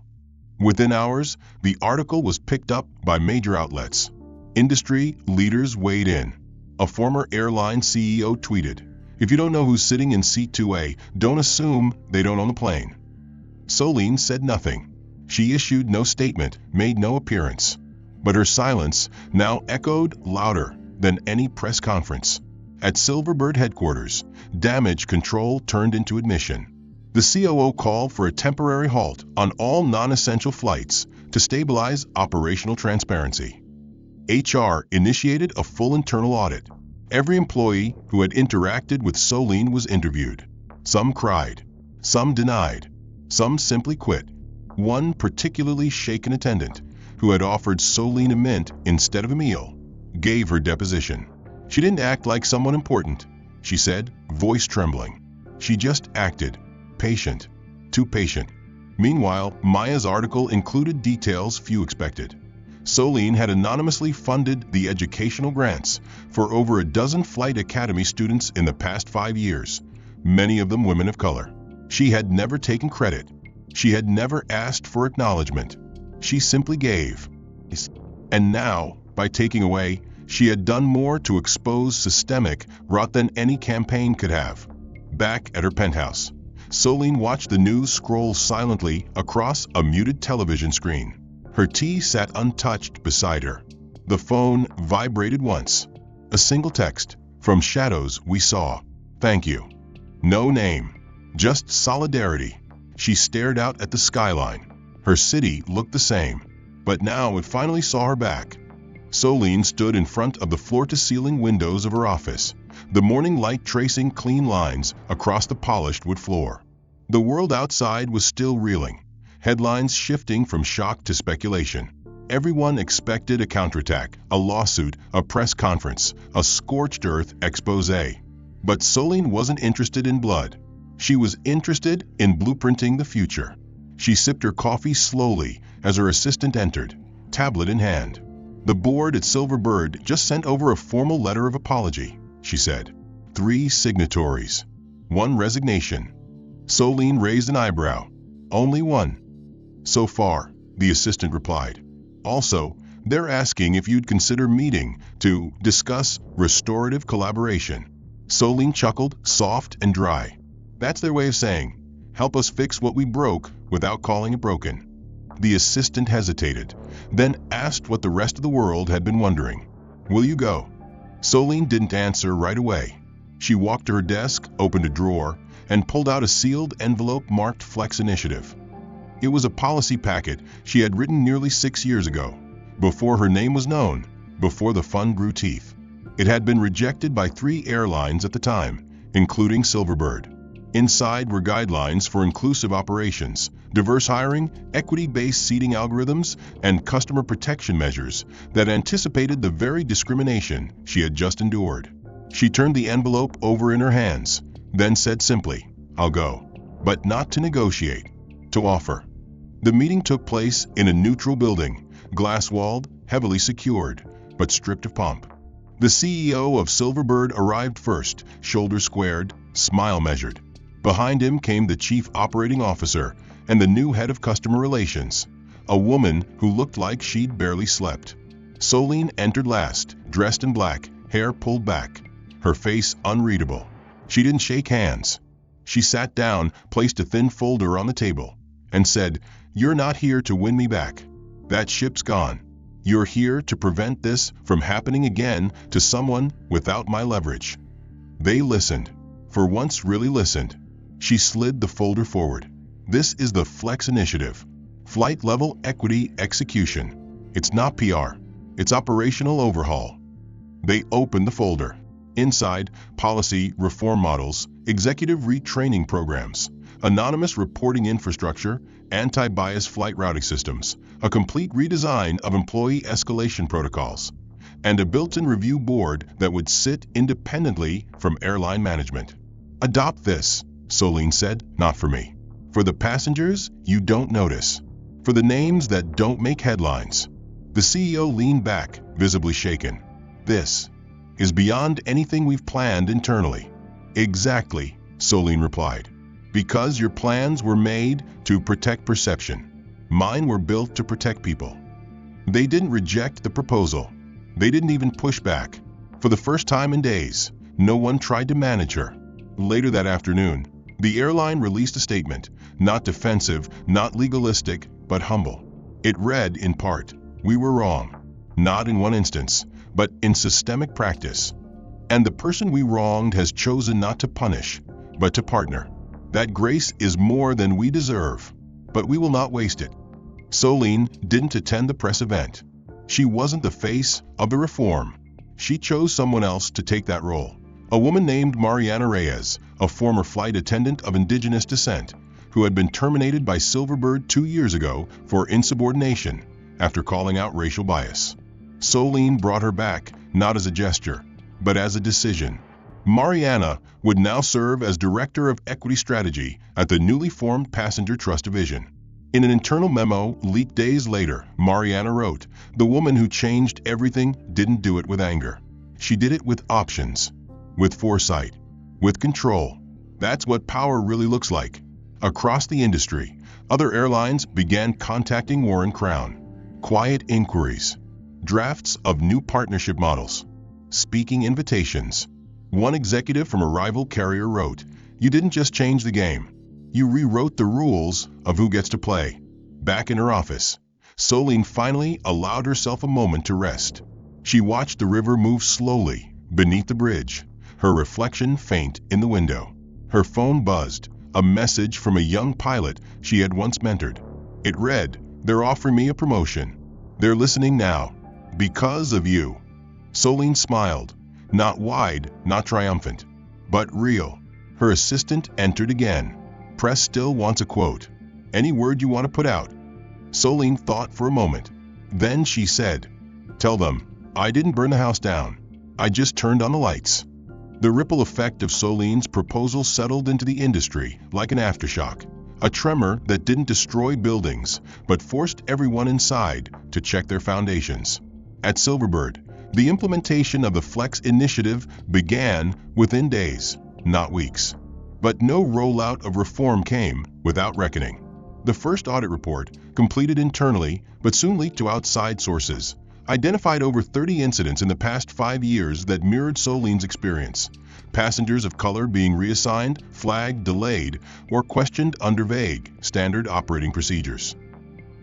Within hours, the article was picked up by major outlets. Industry leaders weighed in. A former airline CEO tweeted, If you don't know who's sitting in seat 2A, don't assume they don't own the plane. Soline said nothing. She issued no statement, made no appearance. But her silence now echoed louder than any press conference. At Silverbird headquarters, damage control turned into admission. The COO called for a temporary halt on all non-essential flights to stabilize operational transparency. HR initiated a full internal audit. Every employee who had interacted with Soline was interviewed. Some cried. Some denied. Some simply quit. One particularly shaken attendant, who had offered Soline a mint instead of a meal, gave her deposition. She didn't act like someone important, she said, voice trembling. She just acted. Patient. Too patient. Meanwhile, Maya's article included details few expected. Soline had anonymously funded the educational grants for over a dozen flight academy students in the past 5 years, many of them women of color. She had never taken credit. She had never asked for acknowledgement. She simply gave. And now, by taking away, she had done more to expose systemic rot than any campaign could have. Back at her penthouse, Soline watched the news scroll silently across a muted television screen. Her tea sat untouched beside her. The phone vibrated once. A single text. From shadows we saw. Thank you. No name. Just solidarity. She stared out at the skyline. Her city looked the same. But now it finally saw her back. Soline stood in front of the floor-to-ceiling windows of her office, the morning light tracing clean lines across the polished wood floor. The world outside was still reeling, headlines shifting from shock to speculation. Everyone expected a counterattack, a lawsuit, a press conference, a scorched earth expose. But Soline wasn't interested in blood. She was interested in blueprinting the future. She sipped her coffee slowly as her assistant entered, tablet in hand. The board at Silverbird just sent over a formal letter of apology, she said. 3 signatories. 1 resignation. Soline raised an eyebrow. Only 1. So far, the assistant replied. Also, they're asking if you'd consider meeting to discuss restorative collaboration. Soline chuckled, soft and dry. That's their way of saying, help us fix what we broke without calling it broken. The assistant hesitated, then asked what the rest of the world had been wondering. Will you go? Soline didn't answer right away. She walked to her desk, opened a drawer, and pulled out a sealed envelope marked Flex Initiative. It was a policy packet she had written nearly 6 years ago, before her name was known, before the fund grew teeth. It had been rejected by 3 airlines at the time, including Silverbird. Inside were guidelines for inclusive operations, diverse hiring, equity-based seating algorithms, and customer protection measures that anticipated the very discrimination she had just endured. She turned the envelope over in her hands, then said simply, "I'll go." But not to negotiate, to offer. The meeting took place in a neutral building, glass-walled, heavily secured, but stripped of pomp. The CEO of Silverbird arrived first, shoulders squared, smile measured. Behind him came the Chief Operating Officer and the new head of customer relations, a woman who looked like she'd barely slept. Soline entered last, dressed in black, hair pulled back, her face unreadable. She didn't shake hands. She sat down, placed a thin folder on the table, and said, "You're not here to win me back. That ship's gone. You're here to prevent this from happening again to someone without my leverage." They listened. For once really listened. She slid the folder forward. "This is the Flex Initiative. Flight Level Equity Execution. It's not PR. It's operational overhaul." They opened the folder. Inside, policy reform models, executive retraining programs, anonymous reporting infrastructure, anti-bias flight routing systems, a complete redesign of employee escalation protocols, and a built-in review board that would sit independently from airline management. "Adopt this," Soline said, "not for me. For the passengers you don't notice. For the names that don't make headlines." The CEO leaned back, visibly shaken. "This is beyond anything we've planned internally." "Exactly," Soline replied. "Because your plans were made to protect perception. Mine were built to protect people." They didn't reject the proposal. They didn't even push back. For the first time in days, no one tried to manage her. Later that afternoon, the airline released a statement, not defensive, not legalistic, but humble. It read in part, "We were wrong, not in one instance, but in systemic practice. And the person we wronged has chosen not to punish, but to partner. That grace is more than we deserve, but we will not waste it." Soline didn't attend the press event. She wasn't the face of the reform. She chose someone else to take that role. A woman named Mariana Reyes, a former flight attendant of indigenous descent, who had been terminated by Silverbird 2 years ago for insubordination after calling out racial bias. Soline brought her back, not as a gesture, but as a decision. Mariana would now serve as Director of Equity Strategy at the newly formed Passenger Trust Division. In an internal memo leaked days later, Mariana wrote, "The woman who changed everything didn't do it with anger. She did it with options, with foresight, with control." That's what power really looks like. Across the industry, other airlines began contacting Warren Crown. Quiet inquiries, drafts of new partnership models, speaking invitations. One executive from a rival carrier wrote, "You didn't just change the game. You rewrote the rules of who gets to play." Back in her office, Soline finally allowed herself a moment to rest. She watched the river move slowly beneath the bridge, her reflection faint in the window. Her phone buzzed, a message from a young pilot she had once mentored. It read, "They're offering me a promotion. They're listening now. Because of you." Soline smiled, not wide, not triumphant, but real. Her assistant entered again. "Press still wants a quote. Any word you want to put out?" Soline thought for a moment. Then she said, "Tell them, I didn't burn the house down. I just turned on the lights." The ripple effect of Soline's proposal settled into the industry like an aftershock, a tremor that didn't destroy buildings, but forced everyone inside to check their foundations. At Silverbird, the implementation of the Flex Initiative began within days, not weeks. But no rollout of reform came without reckoning. The first audit report, completed internally but soon leaked to outside sources, identified over 30 incidents in the past 5 years that mirrored Soline's experience. Passengers of color being reassigned, flagged, delayed, or questioned under vague, standard operating procedures.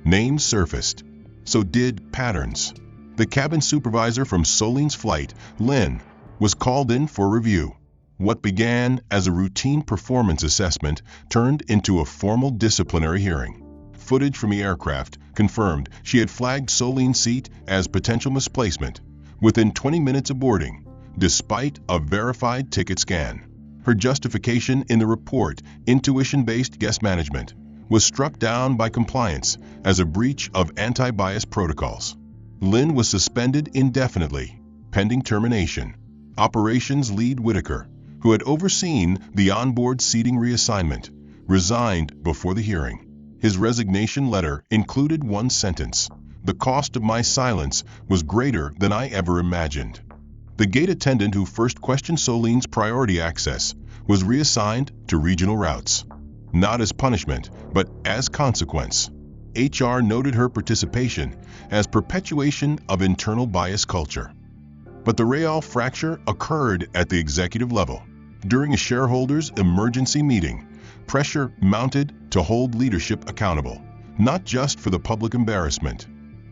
Names surfaced. So did patterns. The cabin supervisor from Soline's flight, Lynn, was called in for review. What began as a routine performance assessment turned into a formal disciplinary hearing. Footage from the aircraft confirmed she had flagged Soline's seat as potential misplacement within 20 minutes of boarding, despite a verified ticket scan. Her justification in the report, intuition-based guest management, was struck down by compliance as a breach of anti-bias protocols. Lynn was suspended indefinitely, pending termination. Operations lead Whitaker, who had overseen the onboard seating reassignment, resigned before the hearing. His resignation letter included one sentence: "The cost of my silence was greater than I ever imagined." The gate attendant who first questioned Soline's priority access was reassigned to regional routes, not as punishment, but as consequence. HR noted her participation as perpetuation of internal bias culture. But the real fracture occurred at the executive level. During a shareholders' emergency meeting, pressure mounted to hold leadership accountable, not just for the public embarrassment,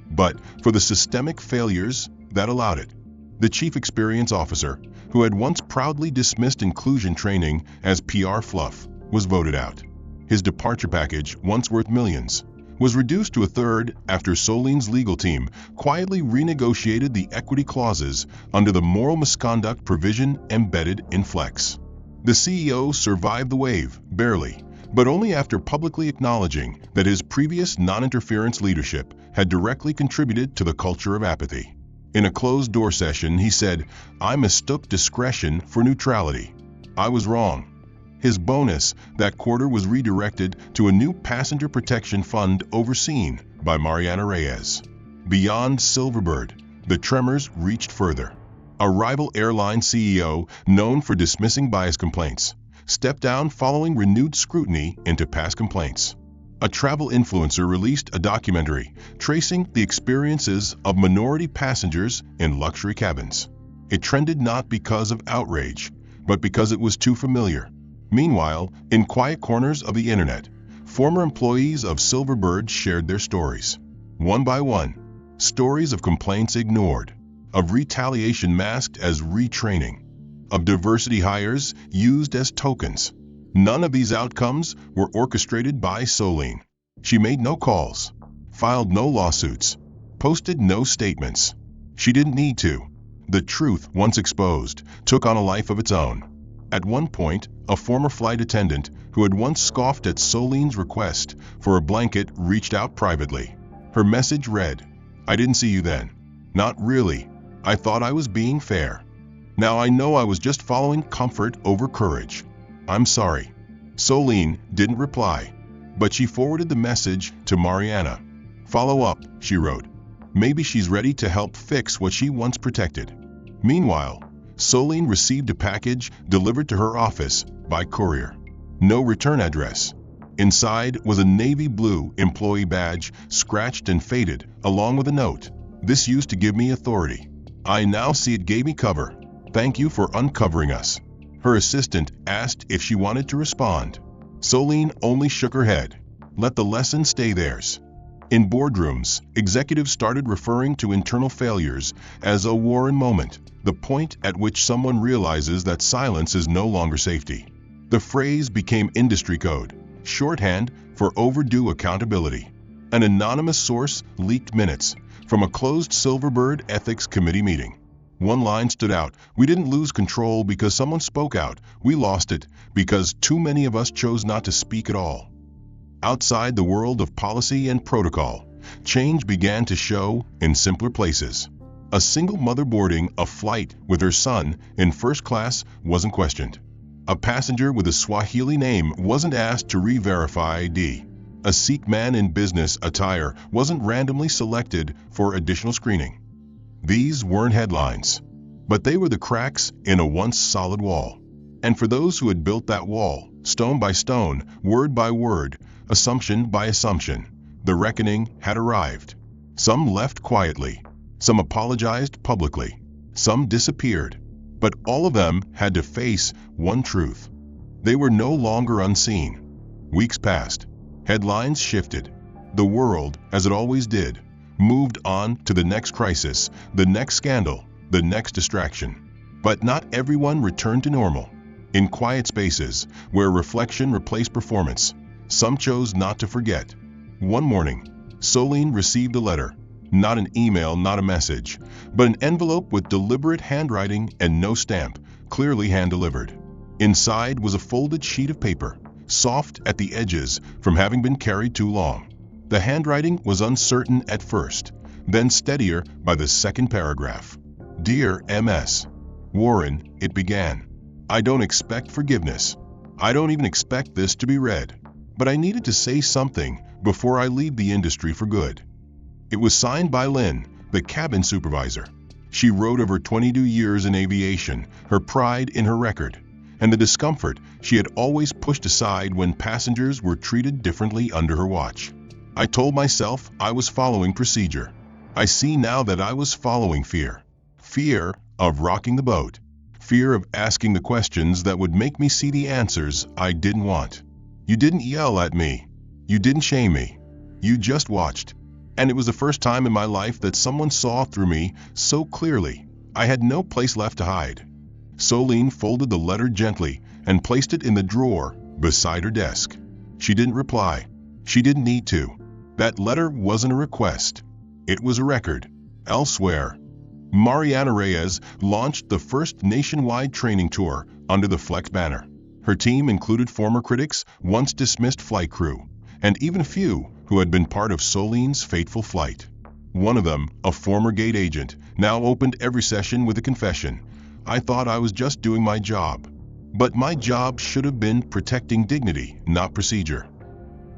but for the systemic failures that allowed it. The chief experience officer, who had once proudly dismissed inclusion training as PR fluff, was voted out. His departure package, once worth millions, was reduced to a third after Soline's legal team quietly renegotiated the equity clauses under the moral misconduct provision embedded in Flex. The CEO survived the wave, barely, but only after publicly acknowledging that his previous non-interference leadership had directly contributed to the culture of apathy. In a closed-door session, he said, "I mistook discretion for neutrality. I was wrong." His bonus that quarter was redirected to a new passenger protection fund overseen by Mariana Reyes. Beyond Silverbird, the tremors reached further. A rival airline CEO, known for dismissing bias complaints, stepped down following renewed scrutiny into past complaints. A travel influencer released a documentary tracing the experiences of minority passengers in luxury cabins. It trended not because of outrage, but because it was too familiar. Meanwhile, in quiet corners of the internet, former employees of Silverbird shared their stories. One by one, stories of complaints ignored, of retaliation masked as retraining, of diversity hires used as tokens. None of these outcomes were orchestrated by Soline. She made no calls, filed no lawsuits, posted no statements. She didn't need to. The truth, once exposed, took on a life of its own. At one point, a former flight attendant who had once scoffed at Soline's request for a blanket reached out privately. Her message read, "I didn't see you then. Not really. I thought I was being fair. Now I know I was just following comfort over courage. I'm sorry." Soline didn't reply, but she forwarded the message to Mariana. "Follow up," she wrote. "Maybe she's ready to help fix what she once protected." Meanwhile, Soline received a package delivered to her office by courier. No return address. Inside was a navy blue employee badge, scratched and faded, along with a note. "This used to give me authority. I now see it gave me cover. Thank you for uncovering us." Her assistant asked if she wanted to respond. Soline only shook her head. Let the lesson stay theirs. In boardrooms, executives started referring to internal failures as a Warren moment, the point at which someone realizes that silence is no longer safety. The phrase became industry code, shorthand for overdue accountability. An anonymous source leaked minutes from a closed Silverbird Ethics Committee meeting. One line stood out: "We didn't lose control because someone spoke out. We lost it because too many of us chose not to speak at all." Outside the world of policy and protocol, change began to show in simpler places. A single mother boarding a flight with her son in first class wasn't questioned. A passenger with a Swahili name wasn't asked to re-verify ID. A Sikh man in business attire wasn't randomly selected for additional screening. These weren't headlines, but they were the cracks in a once solid wall. And for those who had built that wall, stone by stone, word by word, assumption by assumption, the reckoning had arrived. Some left quietly, some apologized publicly, some disappeared, but all of them had to face one truth. They were no longer unseen. Weeks passed. Headlines shifted. The world, as it always did, moved on to the next crisis, the next scandal, the next distraction. But not everyone returned to normal. In quiet spaces, where reflection replaced performance, some chose not to forget. One morning, Soline received a letter. Not an email, not a message, but an envelope with deliberate handwriting and no stamp, clearly hand-delivered. Inside was a folded sheet of paper, soft at the edges from having been carried too long. The handwriting was uncertain at first, then steadier by the second paragraph. Dear M.S. Warren, it began. I don't expect forgiveness. I don't even expect this to be read. But I needed to say something before I leave the industry for good. It was signed by Lynn, the cabin supervisor. She wrote of her 22 years in aviation, her pride in her record, and the discomfort she had always pushed aside when passengers were treated differently under her watch. I told myself I was following procedure. I see now that I was following fear. Fear of rocking the boat. Fear of asking the questions that would make me see the answers I didn't want. You didn't yell at me. You didn't shame me. You just watched. And it was the first time in my life that someone saw through me so clearly. I had no place left to hide. Solene folded the letter gently and placed it in the drawer beside her desk. She didn't reply. She didn't need to. That letter wasn't a request. It was a record. Elsewhere, Mariana Reyes launched the first nationwide training tour under the Flex banner. Her team included former critics, once dismissed flight crew, and even a few who had been part of Solene's fateful flight. One of them, a former gate agent, now opened every session with a confession. I thought I was just doing my job. But my job should have been protecting dignity, not procedure.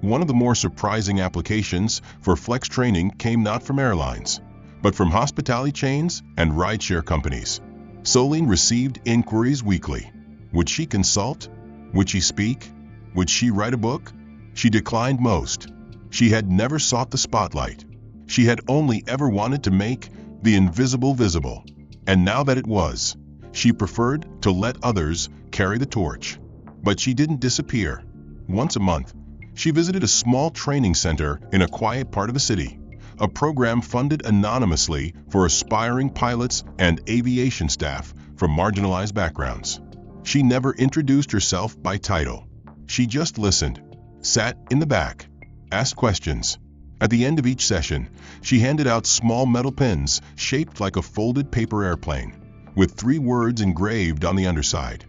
One of the more surprising applications for flex training came not from airlines, but from hospitality chains and rideshare companies. Solene received inquiries weekly. Would she consult? Would she speak? Would she write a book? She declined most. She had never sought the spotlight. She had only ever wanted to make the invisible visible. And now that it was, she preferred to let others carry the torch. But she didn't disappear. Once a month, she visited a small training center in a quiet part of the city, a program funded anonymously for aspiring pilots and aviation staff from marginalized backgrounds. She never introduced herself by title. She just listened, sat in the back, asked questions. At the end of each session, she handed out small metal pins shaped like a folded paper airplane, with 3 words engraved on the underside.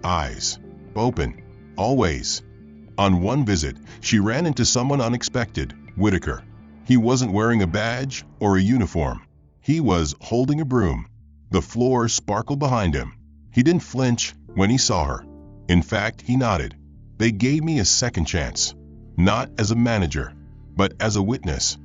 Eyes open, always. On one visit, she ran into someone unexpected, Whitaker. He wasn't wearing a badge or a uniform. He was holding a broom. The floor sparkled behind him. He didn't flinch when he saw her. In fact, he nodded. They gave me a second chance. Not as a manager, but as a witness.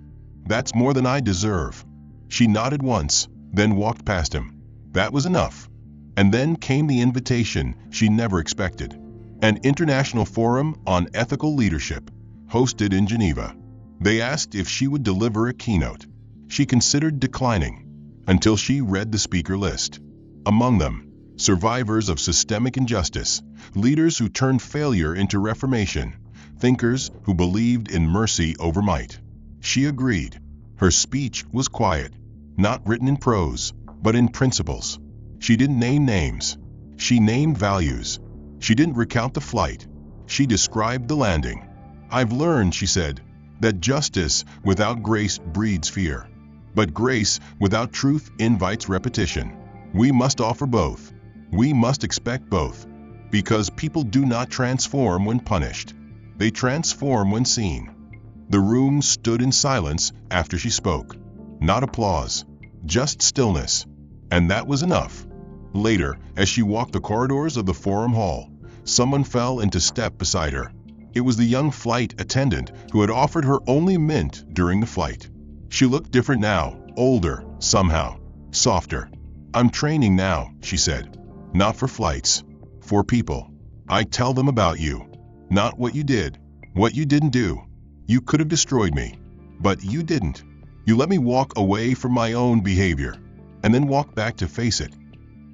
That's more than I deserve. She nodded once, then walked past him. That was enough. And then came the invitation she never expected. An international forum on ethical leadership, hosted in Geneva. They asked if she would deliver a keynote. She considered declining, until she read the speaker list. Among them, survivors of systemic injustice, leaders who turned failure into reformation, thinkers who believed in mercy over might. She agreed. Her speech was quiet, not written in prose, but in principles. She didn't name names. She named values. She didn't recount the flight. She described the landing. I've learned, she said, that justice without grace breeds fear. But grace without truth invites repetition. We must offer both. We must expect both. Because people do not transform when punished. They transform when seen. The room stood in silence after she spoke. Not applause, just stillness. And that was enough. Later, as she walked the corridors of the forum hall, someone fell into step beside her. It was the young flight attendant who had offered her only mint during the flight. She looked different now, older, somehow, softer. I'm training now, she said. Not for flights, for people. I tell them about you. Not what you did, what you didn't do. You could have destroyed me, but you didn't. You let me walk away from my own behavior, and then walk back to face it.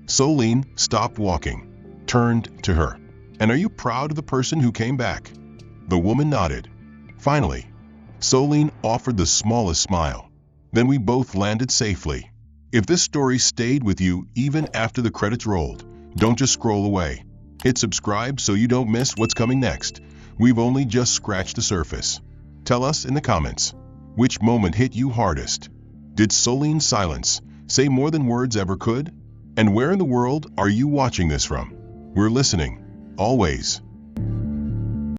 Solene stopped walking, turned to her. And are you proud of the person who came back? The woman nodded. Finally, Solene offered the smallest smile. Then we both landed safely. If this story stayed with you even after the credits rolled, don't just scroll away. Hit subscribe so you don't miss what's coming next. We've only just scratched the surface. Tell us in the comments, which moment hit you hardest? Did Solene's silence say more than words ever could? And where in the world are you watching this from? We're listening. Always.